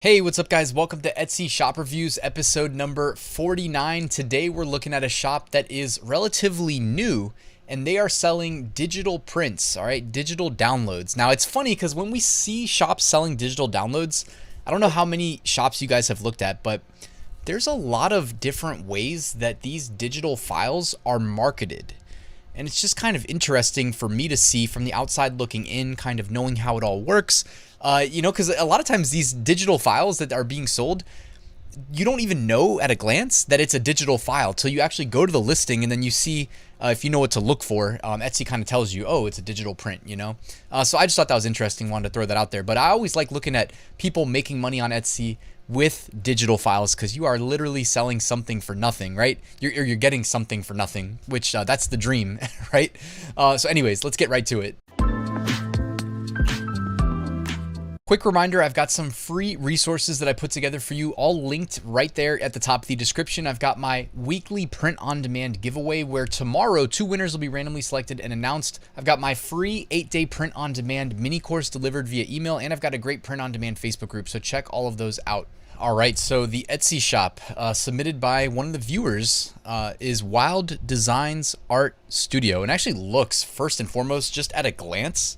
Hey, what's up guys? Welcome to Etsy Shop Reviews episode number 49. Today we're looking at a shop that is relatively new and they are selling digital prints, all right, digital downloads. Now it's funny because when we see shops selling digital downloads, I don't know how many shops you guys have looked at, but there's a lot of different ways that these digital files are marketed. And it's just kind of interesting for me to see from the outside looking in, kind of knowing how it all works. Because a lot of times these digital files that are being sold, you don't even know at a glance that it's a digital file till you actually go to the listing and then you see if you know what to look for. Etsy kind of tells you, oh, it's a digital print, So I just thought that was interesting, wanted to throw that out there. But I always like looking at people making money on Etsy with digital files because you are literally selling something for nothing, right? You're getting something for nothing, which that's the dream, right? So anyways, let's get right to it. Quick reminder, I've got some free resources that I put together for you, all linked right there at the top of the description. I've got my weekly print-on-demand giveaway where tomorrow 2 winners will be randomly selected and announced. I've got my free 8-day print-on-demand mini course delivered via email, and I've got a great print-on-demand Facebook group, so check all of those out. All right, so the Etsy shop submitted by one of the viewers is Wild Designs Art Studio, and actually looks, first and foremost, just at a glance,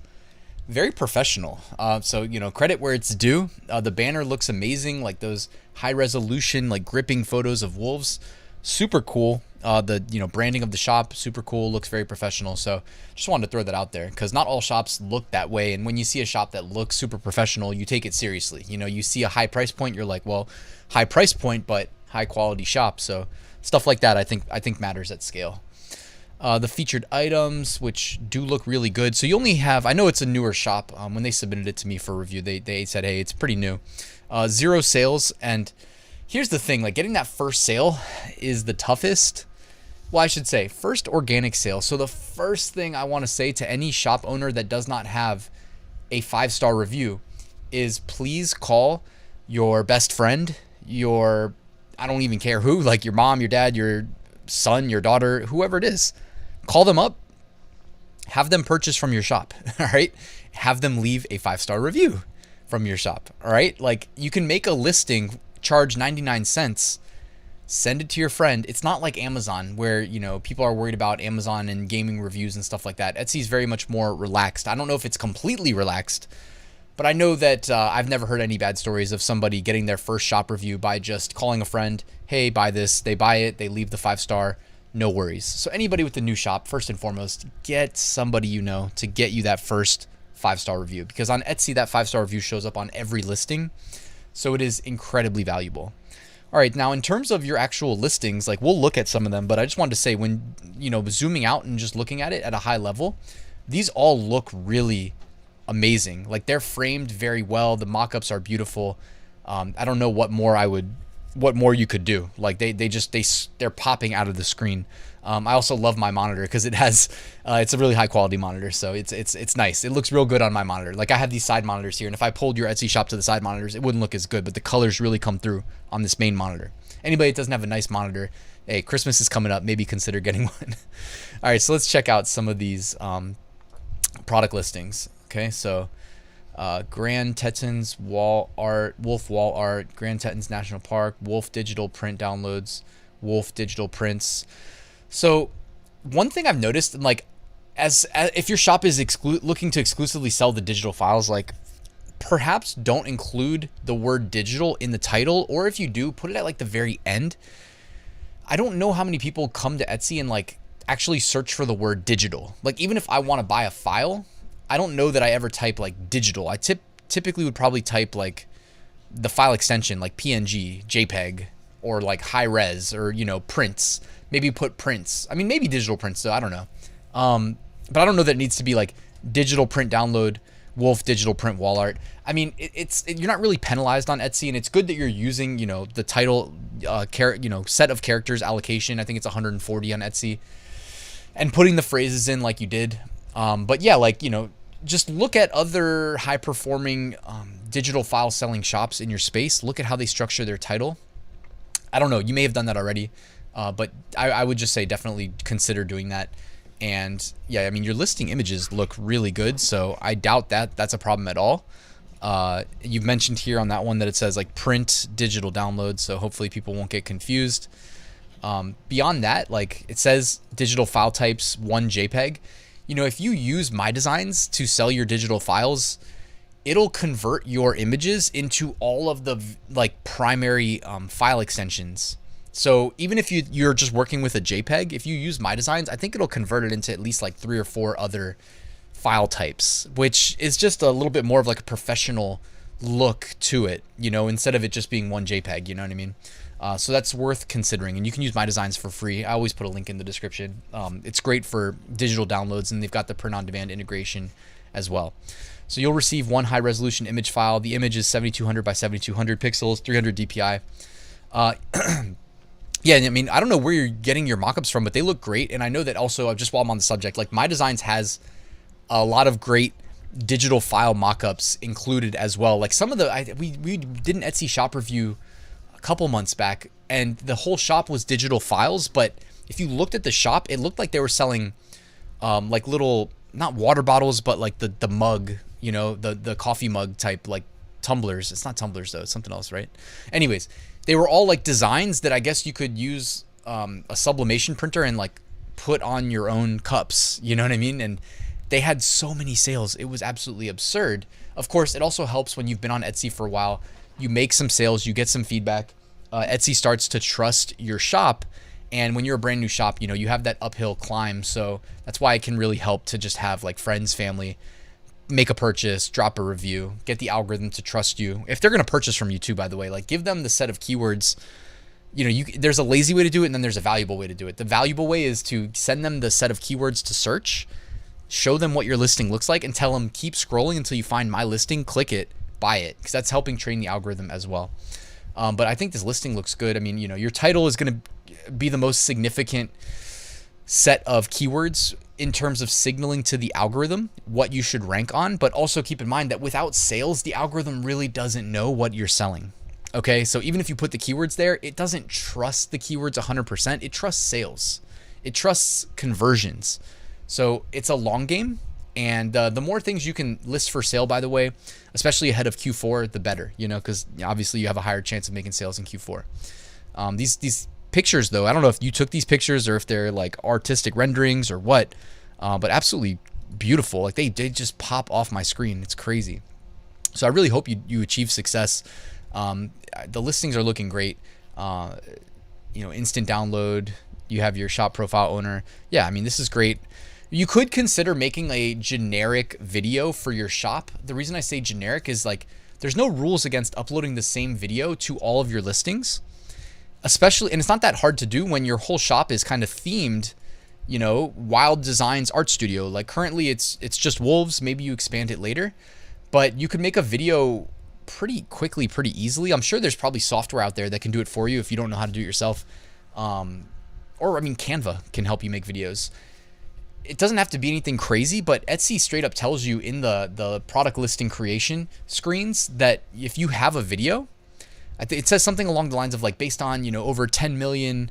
very professional. So, credit where it's due. The banner looks amazing, like those high resolution, like gripping photos of wolves. Super cool. The branding of the shop, super cool, looks very professional. So just wanted to throw that out there because not all shops look that way. And when you see a shop that looks super professional, you take it seriously. You see a high price point, you're like, well, high price point, but high quality shop. So stuff like that, I think matters at scale. The featured items, which do look really good. So you only have, I know it's a newer shop. When they submitted it to me for review, they said, hey, it's pretty new. 0 sales. And here's the thing, like getting that first sale is the toughest. Well, I should say first organic sale. So the first thing I want to say to any shop owner that does not have a 5-star review is please call your best friend, I don't even care who, like your mom, your dad, your son, your daughter, whoever it is. Call them up, have them purchase from your shop, all right? Have them leave a 5-star review from your shop, all right? Like you can make a listing, charge 99 cents, send it to your friend. It's not like Amazon where, people are worried about Amazon and gaming reviews and stuff like that. Etsy's very much more relaxed. I don't know if it's completely relaxed, but I know that I've never heard any bad stories of somebody getting their first shop review by just calling a friend, hey, buy this. They buy it, they leave the 5-star, no worries. So anybody with a new shop, first and foremost, get somebody to get you that first 5-star review, because on Etsy, that 5-star review shows up on every listing. So it is incredibly valuable. All right, now in terms of your actual listings, like we'll look at some of them, but I just wanted to say when, zooming out and just looking at it at a high level, these all look really amazing. Like they're framed very well. The mockups are beautiful. I don't know what more you could do. Like they're popping out of the screen. I also love my monitor because it has, it's a really high quality monitor. So it's nice. It looks real good on my monitor. Like I have these side monitors here, and if I pulled your Etsy shop to the side monitors, it wouldn't look as good, but the colors really come through on this main monitor. Anybody that doesn't have a nice monitor, hey, Christmas is coming up. Maybe consider getting one. All right, so let's check out some of these product listings. Okay, so Grand Tetons wall art, Wolf wall art, Grand Tetons National Park, Wolf digital print downloads, Wolf digital prints. So one thing I've noticed, like as if your shop is looking to exclusively sell the digital files, like perhaps don't include the word digital in the title, or if you do, put it at like the very end. I don't know how many people come to Etsy and like actually search for the word digital. Like even if I want to buy a file, I don't know that I ever type like digital. I typically would probably type like the file extension, like PNG, JPEG, or like high res, or prints. Maybe put prints. I mean, maybe digital prints though, I don't know. But I don't know that it needs to be like digital print download, Wolf digital print wall art. I mean, you're not really penalized on Etsy, and it's good that you're using, the title, set of characters allocation. I think it's 140 on Etsy, and putting the phrases in like you did. But yeah, like, just look at other high performing digital file selling shops in your space. Look at how they structure their title. I don't know, you may have done that already, but I would just say definitely consider doing that. And yeah, I mean, your listing images look really good, so I doubt that that's a problem at all. You've mentioned here on that one that it says like print digital download, so hopefully people won't get confused. Beyond that, like it says digital file types 1 JPEG. You know, if you use MyDesigns to sell your digital files, it'll convert your images into all of the like primary file extensions. So even if you're just working with a JPEG, if you use MyDesigns, I think it'll convert it into at least like 3 or 4 other file types, which is just a little bit more of like a professional look to it, you know, instead of it just being 1 JPEG, you know what I mean? So that's worth considering, and you can use MyDesigns for free. I always put a link in the description. It's great for digital downloads, and they've got the print-on-demand integration as well. So you'll receive 1 high-resolution image file. The image is 7200 by 7200 pixels, 300 DPI. Yeah, I mean, I don't know where you're getting your mockups from, but they look great. And I know that also, just while I'm on the subject, like MyDesigns has a lot of great digital file mockups included as well. Like some of the, we did an Etsy shop review a couple months back, and the whole shop was digital files. But if you looked at the shop, it looked like they were selling like little, not water bottles, but like the mug, you know, the coffee mug type, like tumblers. It's not tumblers though, it's something else, right? Anyways, they were all like designs that I guess you could use a sublimation printer and like put on your own cups, you know what I mean? And they had so many sales. It was absolutely absurd. Of course, it also helps when you've been on Etsy for a while. You make some sales, you get some feedback. Etsy starts to trust your shop. And when you're a brand new shop, you know, you have that uphill climb. So that's why it can really help to just have like friends, family, make a purchase, drop a review, get the algorithm to trust you. If they're going to purchase from you too, by the way, like give them the set of keywords. You know, there's a lazy way to do it, and then there's a valuable way to do it. The valuable way is to send them the set of keywords to search, show them what your listing looks like, and tell them keep scrolling until you find my listing, click it, buy it, because that's helping train the algorithm as well. But I think this listing looks good. I mean, you know, your title is going to be the most significant set of keywords in terms of signaling to the algorithm what you should rank on, but also keep in mind that without sales, the algorithm really doesn't know what you're selling. Okay, so even if you put the keywords there, it doesn't trust the keywords 100%. It trusts sales. It trusts conversions. So it's a long game, and the more things you can list for sale, by the way, especially ahead of Q4, the better, you know, because obviously you have a higher chance of making sales in Q4. These pictures, though, I don't know if you took these pictures or if they're like artistic renderings or what, but absolutely beautiful. Like they just pop off my screen. It's crazy. So I really hope you achieve success. The listings are looking great. You know, instant download. You have your shop profile owner. Yeah, I mean, this is great. You could consider making a generic video for your shop. The reason I say generic is like there's no rules against uploading the same video to all of your listings, especially, and it's not that hard to do when your whole shop is kind of themed, you know, Wild Designs Art Studio. Like currently it's just wolves. Maybe you expand it later, but you could make a video pretty quickly, pretty easily. I'm sure there's probably software out there that can do it for you if you don't know how to do it yourself. Or I mean, Canva can help you make videos. It doesn't have to be anything crazy, but Etsy straight up tells you in the product listing creation screens that if you have a video, it says something along the lines of like based on, you know, over 10 million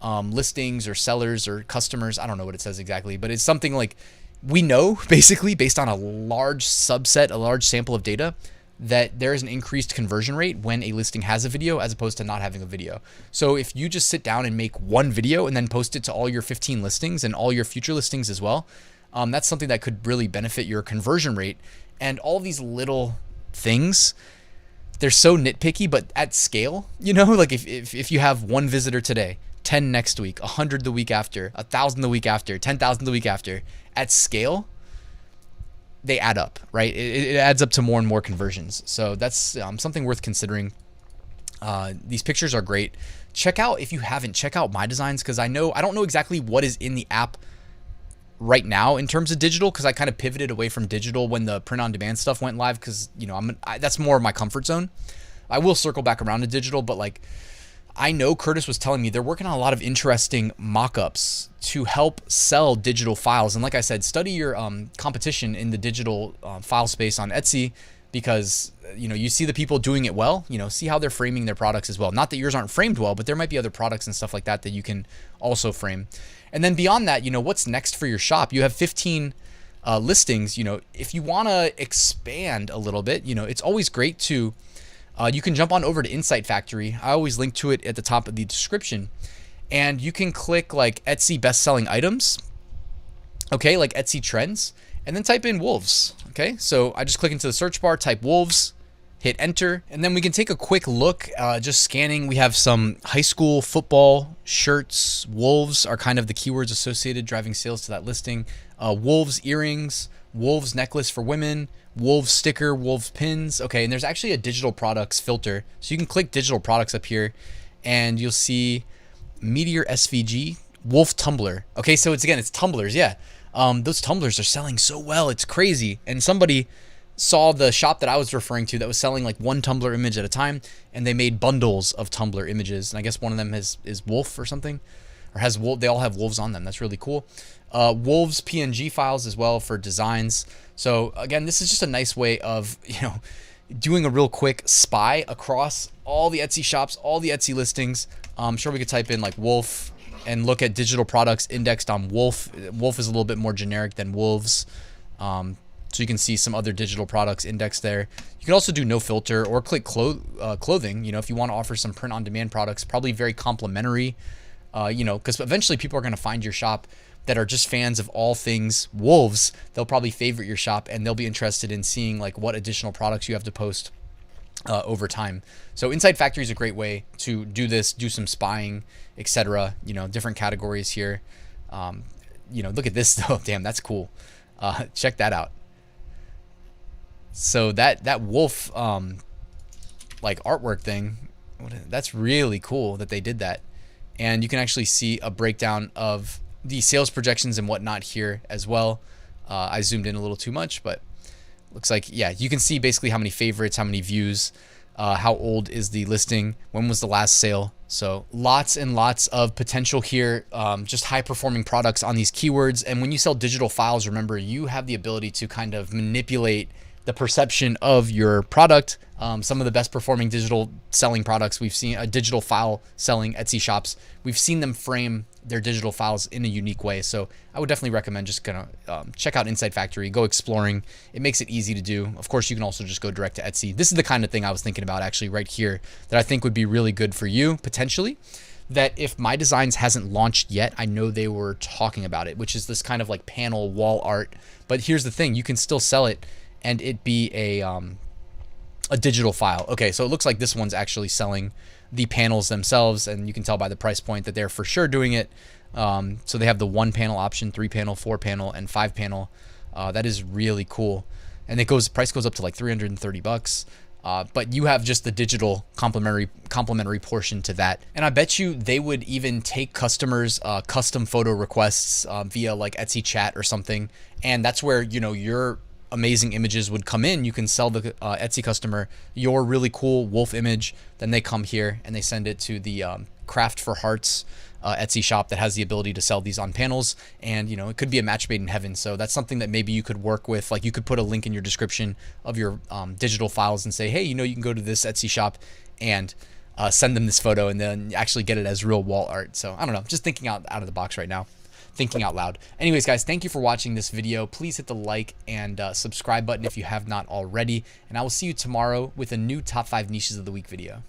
listings or sellers or customers. I don't know what it says exactly, but it's something like we know basically based on a large subset, a large sample of data, that there is an increased conversion rate when a listing has a video as opposed to not having a video. So if you just sit down and make one video and then post it to all your 15 listings and all your future listings as well, that's something that could really benefit your conversion rate. And all these little things, they're so nitpicky, but at scale, you know, like if you have 1 visitor today, 10 next week, 100 the week after, 1,000 the week after, 10,000 the week after, at scale, they add up, right? It adds up to more and more conversions. So that's something worth considering. These pictures are great. Check out, if you haven't, check out MyDesigns, because I don't know exactly what is in the app right now in terms of digital, because I kind of pivoted away from digital when the print-on-demand stuff went live, because, you know, that's more of my comfort zone. I will circle back around to digital, but like I know Curtis was telling me they're working on a lot of interesting mock-ups to help sell digital files. And like I said, study your competition in the digital file space on Etsy, because, you know, you see the people doing it well, you know, see how they're framing their products as well. Not that yours aren't framed well, but there might be other products and stuff like that that you can also frame. And then beyond that, you know, what's next for your shop? You have 15 listings, you know, if you want to expand a little bit, you know, it's always great to, you can jump on over to Insight Factory. I always link to it at the top of the description, and you can click like Etsy best-selling items, okay, like Etsy trends, and then type in wolves. Okay, so I just click into the search bar, type wolves, hit enter, and then we can take a quick look, just scanning. We have some high school football shirts. Wolves are kind of the keywords associated driving sales to that listing. Wolves earrings, wolves necklace for women, wolves sticker, wolves pins. Okay, and there's actually a digital products filter. So you can click digital products up here and you'll see Meteor SVG, wolf tumbler. Okay, so it's tumblers, yeah. Those tumblers are selling so well, it's crazy. And somebody saw the shop that I was referring to that was selling like one Tumblr image at a time, and they made bundles of Tumblr images. And I guess one of them is wolf or something, or has wolf. They all have wolves on them. That's really cool. Wolves PNG files as well for designs. So again, this is just a nice way of, you know, doing a real quick spy across all the Etsy shops, all the Etsy listings. I'm sure we could type in like wolf and look at digital products indexed on wolf. Wolf is a little bit more generic than wolves. So you can see some other digital products indexed there. You can also do no filter or click clothing. You know, if you want to offer some print on demand products, probably very complimentary, you know, because eventually people are going to find your shop that are just fans of all things wolves. They'll probably favorite your shop and they'll be interested in seeing like what additional products you have to post over time. So Insight Factory is a great way to do this, do some spying, etc. You know, different categories here. You know, look at this though. Damn, that's cool. Check that out. So that wolf like artwork thing, that's really cool that they did that. And you can actually see a breakdown of the sales projections and whatnot here as well. I zoomed in a little too much, but looks like, yeah, you can see basically how many favorites, how many views, how old is the listing, when was the last sale. So lots and lots of potential here, just high performing products on these keywords. And when you sell digital files, remember, you have the ability to kind of manipulate the perception of your product. Some of the best performing digital selling products we've seen, digital file selling Etsy shops, we've seen them frame their digital files in a unique way. So I would definitely recommend just gonna check out Insight Factory, go exploring. It makes it easy to do. Of course, you can also just go direct to Etsy. This is the kind of thing I was thinking about actually right here that I think would be really good for you potentially. That if MyDesigns hasn't launched yet, I know they were talking about it, which is this kind of like panel wall art. But here's the thing, you can still sell it and it be a digital file. Okay, so it looks like this one's actually selling the panels themselves, and you can tell by the price point that they're for sure doing it. So they have the 1 panel option, 3 panel, 4 panel, and 5 panel. That is really cool. And price goes up to like 330 bucks. But you have just the digital complimentary portion to that. And I bet you they would even take customers' custom photo requests via like Etsy chat or something. And that's where, you know, your amazing images would come in. You can sell the Etsy customer your really cool wolf image. Then they come here and they send it to the Craft for Hearts Etsy shop that has the ability to sell these on panels. And, you know, it could be a match made in heaven. So that's something that maybe you could work with. Like you could put a link in your description of your digital files and say, hey, you know, you can go to this Etsy shop and send them this photo and then actually get it as real wall art. So I don't know, just thinking out of the box right now. Thinking out loud. Anyways, guys, thank you for watching this video. Please hit the like and subscribe button if you have not already. And I will see you tomorrow with a new top 5 niches of the week video.